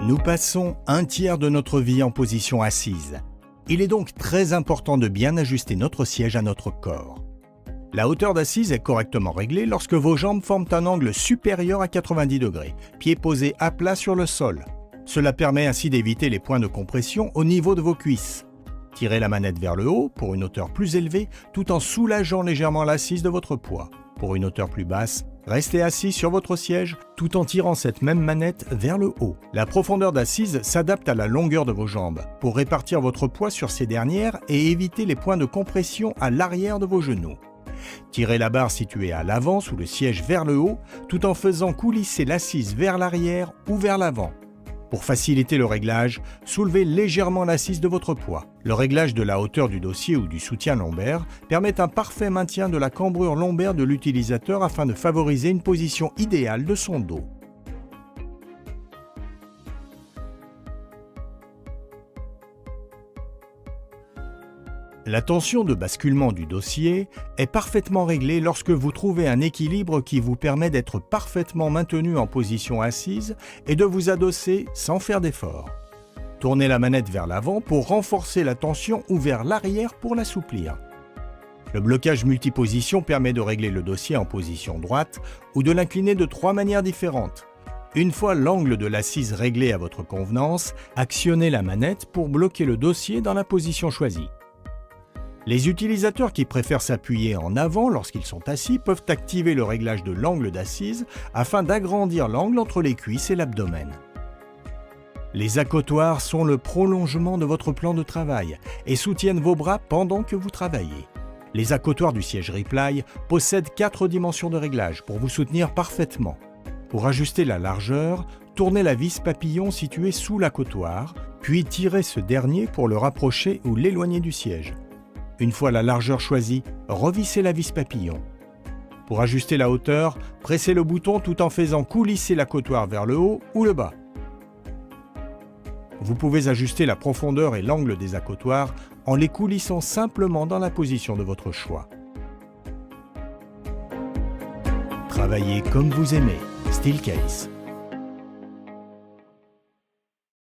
Nous passons un tiers de notre vie en position assise. Il est donc très important de bien ajuster notre siège à notre corps. La hauteur d'assise est correctement réglée lorsque vos jambes forment un angle supérieur à 90 degrés, pieds posés à plat sur le sol. Cela permet ainsi d'éviter les points de compression au niveau de vos cuisses. Tirez la manette vers le haut pour une hauteur plus élevée tout en soulageant légèrement l'assise de votre poids. Pour une hauteur plus basse, restez assis sur votre siège tout en tirant cette même manette vers le haut. La profondeur d'assise s'adapte à la longueur de vos jambes pour répartir votre poids sur ces dernières et éviter les points de compression à l'arrière de vos genoux. Tirez la barre située à l'avant sous le siège vers le haut tout en faisant coulisser l'assise vers l'arrière ou vers l'avant. Pour faciliter le réglage, soulevez légèrement l'assise de votre poids. Le réglage de la hauteur du dossier ou du soutien lombaire permet un parfait maintien de la cambrure lombaire de l'utilisateur afin de favoriser une position idéale de son dos. La tension de basculement du dossier est parfaitement réglée lorsque vous trouvez un équilibre qui vous permet d'être parfaitement maintenu en position assise et de vous adosser sans faire d'effort. Tournez la manette vers l'avant pour renforcer la tension ou vers l'arrière pour l'assouplir. Le blocage multiposition permet de régler le dossier en position droite ou de l'incliner de 3 manières différentes. Une fois l'angle de l'assise réglé à votre convenance, actionnez la manette pour bloquer le dossier dans la position choisie. Les utilisateurs qui préfèrent s'appuyer en avant lorsqu'ils sont assis peuvent activer le réglage de l'angle d'assise afin d'agrandir l'angle entre les cuisses et l'abdomen. Les accotoirs sont le prolongement de votre plan de travail et soutiennent vos bras pendant que vous travaillez. Les accotoirs du siège Reply possèdent 4 dimensions de réglage pour vous soutenir parfaitement. Pour ajuster la largeur, tournez la vis papillon située sous l'accotoir, puis tirez ce dernier pour le rapprocher ou l'éloigner du siège. Une fois la largeur choisie, revissez la vis papillon. Pour ajuster la hauteur, pressez le bouton tout en faisant coulisser l'accotoir vers le haut ou le bas. Vous pouvez ajuster la profondeur et l'angle des accotoirs en les coulissant simplement dans la position de votre choix. Travaillez comme vous aimez. Steelcase.